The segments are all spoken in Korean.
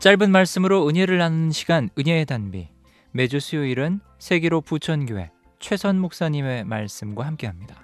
짧은 말씀으로 은혜를 나누는 시간, 은혜의 단비. 매주 수요일은 세기로 부천교회 최선 목사님의 말씀과 함께합니다.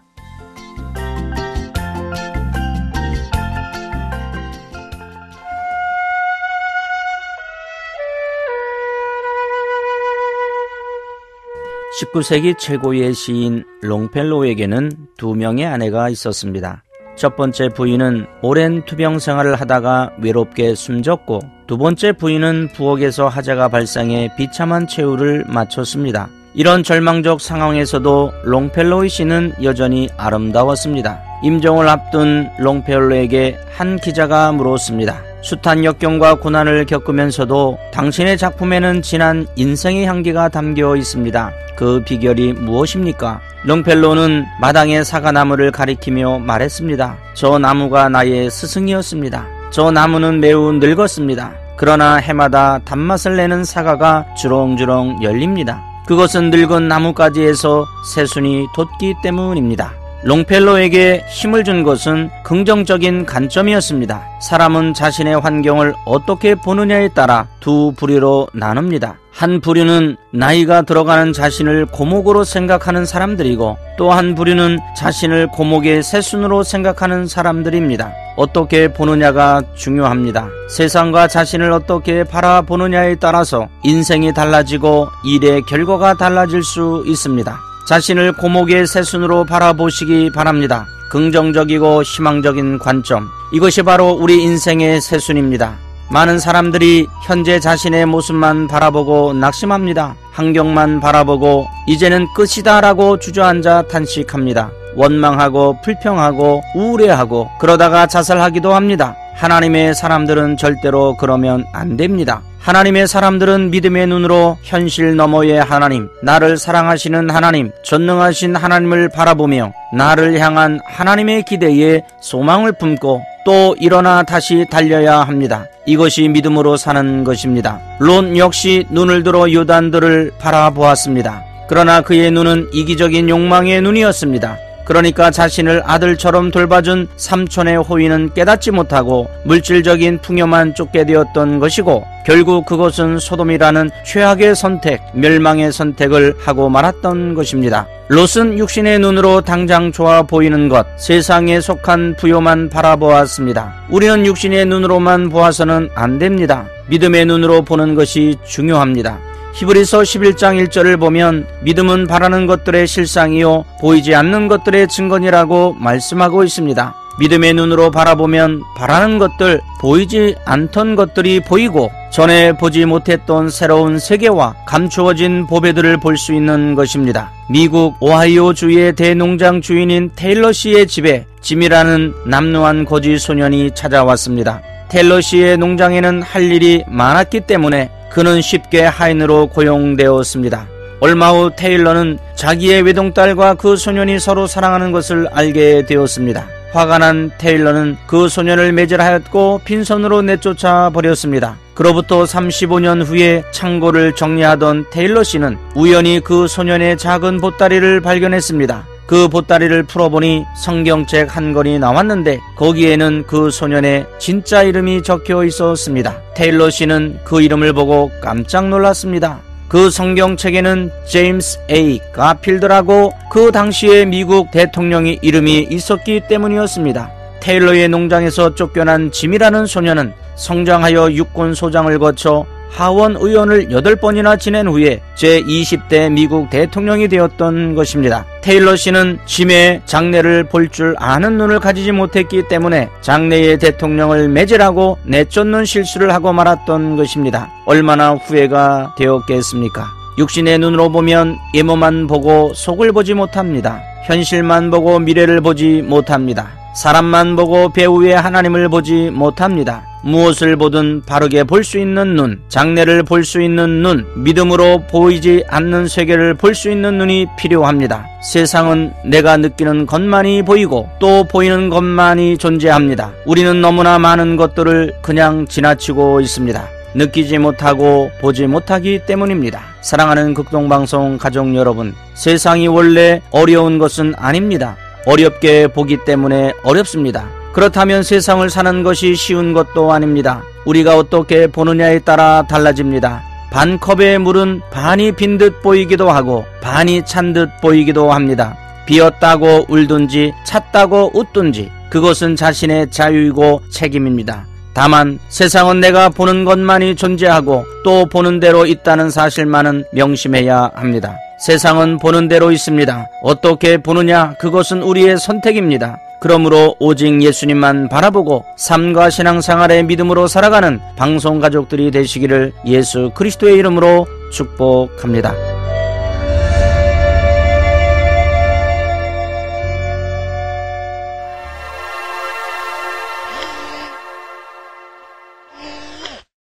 (19세기) 최고의 시인 롱펠로우에게는 2명의 아내가 있었습니다. 첫 번째 부인은 오랜 투병 생활을 하다가 외롭게 숨졌고, 두 번째 부인은 부엌에서 화재가 발생해 비참한 최후를 마쳤습니다. 이런 절망적 상황에서도 롱펠로우 씨는 여전히 아름다웠습니다. 임종을 앞둔 롱펠로우에게 한 기자가 물었습니다. 숱한 역경과 고난을 겪으면서도 당신의 작품에는 진한 인생의 향기가 담겨 있습니다. 그 비결이 무엇입니까? 롱펠로우는 마당의 사과나무를 가리키며 말했습니다. 저 나무가 나의 스승이었습니다. 저 나무는 매우 늙었습니다. 그러나 해마다 단맛을 내는 사과가 주렁주렁 열립니다. 그것은 늙은 나뭇가지에서 새순이 돋기 때문입니다. 롱펠로우에게 힘을 준 것은 긍정적인 관점이었습니다. 사람은 자신의 환경을 어떻게 보느냐에 따라 두 부류로 나눕니다. 한 부류는 나이가 들어가는 자신을 고목으로 생각하는 사람들이고, 또 한 부류는 자신을 고목의 새순으로 생각하는 사람들입니다. 어떻게 보느냐가 중요합니다. 세상과 자신을 어떻게 바라보느냐에 따라서 인생이 달라지고 일의 결과가 달라질 수 있습니다. 자신을 고목의 새순으로 바라보시기 바랍니다. 긍정적이고 희망적인 관점, 이것이 바로 우리 인생의 새순입니다. 많은 사람들이 현재 자신의 모습만 바라보고 낙심합니다. 환경만 바라보고 이제는 끝이다 라고 주저앉아 탄식합니다. 원망하고 불평하고 우울해하고 그러다가 자살하기도 합니다. 하나님의 사람들은 절대로 그러면 안 됩니다. 하나님의 사람들은 믿음의 눈으로 현실 너머의 하나님, 나를 사랑하시는 하나님, 전능하신 하나님을 바라보며 나를 향한 하나님의 기대에 소망을 품고 또 일어나 다시 달려야 합니다. 이것이 믿음으로 사는 것입니다. 롯 역시 눈을 들어 요단들을 바라보았습니다. 그러나 그의 눈은 이기적인 욕망의 눈이었습니다. 그러니까 자신을 아들처럼 돌봐준 삼촌의 호의는 깨닫지 못하고 물질적인 풍요만 쫓게 되었던 것이고, 결국 그것은 소돔이라는 최악의 선택, 멸망의 선택을 하고 말았던 것입니다. 롯은 육신의 눈으로 당장 좋아 보이는 것, 세상에 속한 부요만 바라보았습니다. 우리는 육신의 눈으로만 보아서는 안 됩니다. 믿음의 눈으로 보는 것이 중요합니다. 히브리서 11장 1절을 보면 믿음은 바라는 것들의 실상이요 보이지 않는 것들의 증거니라고 말씀하고 있습니다. 믿음의 눈으로 바라보면 바라는 것들, 보이지 않던 것들이 보이고 전에 보지 못했던 새로운 세계와 감추어진 보배들을 볼 수 있는 것입니다. 미국 오하이오 주의 대농장 주인인 테일러 씨의 집에 짐이라는 남루한 거지 소년이 찾아왔습니다. 테일러 씨의 농장에는 할 일이 많았기 때문에 그는 쉽게 하인으로 고용되었습니다. 얼마 후 테일러는 자기의 외동딸과 그 소년이 서로 사랑하는 것을 알게 되었습니다. 화가 난 테일러는 그 소년을 매질하였고 빈손으로 내쫓아 버렸습니다. 그로부터 35년 후에 창고를 정리하던 테일러 씨는 우연히 그 소년의 작은 보따리를 발견했습니다. 그 보따리를 풀어보니 성경책 한 권이 나왔는데 거기에는 그 소년의 진짜 이름이 적혀 있었습니다. 테일러 씨는 그 이름을 보고 깜짝 놀랐습니다. 그 성경책에는 제임스 A. 가필드라고 그 당시의 미국 대통령의 이름이 있었기 때문이었습니다. 테일러의 농장에서 쫓겨난 짐이라는 소년은 성장하여 육군 소장을 거쳐 하원 의원을 8번이나 지낸 후에 제20대 미국 대통령이 되었던 것입니다. 테일러 씨는 짐의 장래를 볼 줄 아는 눈을 가지지 못했기 때문에 장래의 대통령을 매질하고 내쫓는 실수를 하고 말았던 것입니다. 얼마나 후회가 되었겠습니까? 육신의 눈으로 보면 외모만 보고 속을 보지 못합니다. 현실만 보고 미래를 보지 못합니다. 사람만 보고 배후의 하나님을 보지 못합니다. 무엇을 보든 바르게 볼 수 있는 눈, 장래를 볼 수 있는 눈, 믿음으로 보이지 않는 세계를 볼 수 있는 눈이 필요합니다. 세상은 내가 느끼는 것만이 보이고 또 보이는 것만이 존재합니다. 우리는 너무나 많은 것들을 그냥 지나치고 있습니다. 느끼지 못하고 보지 못하기 때문입니다. 사랑하는 극동방송 가족 여러분, 세상이 원래 어려운 것은 아닙니다. 어렵게 보기 때문에 어렵습니다. 그렇다면 세상을 사는 것이 쉬운 것도 아닙니다. 우리가 어떻게 보느냐에 따라 달라집니다. 반 컵의 물은 반이 빈 듯 보이기도 하고 반이 찬 듯 보이기도 합니다. 비었다고 울든지 찼다고 웃든지 그것은 자신의 자유이고 책임입니다. 다만 세상은 내가 보는 것만이 존재하고 또 보는 대로 있다는 사실만은 명심해야 합니다. 세상은 보는 대로 있습니다. 어떻게 보느냐 그것은 우리의 선택입니다. 그러므로 오직 예수님만 바라보고 삶과 신앙생활의 믿음으로 살아가는 방송가족들이 되시기를 예수 그리스도의 이름으로 축복합니다.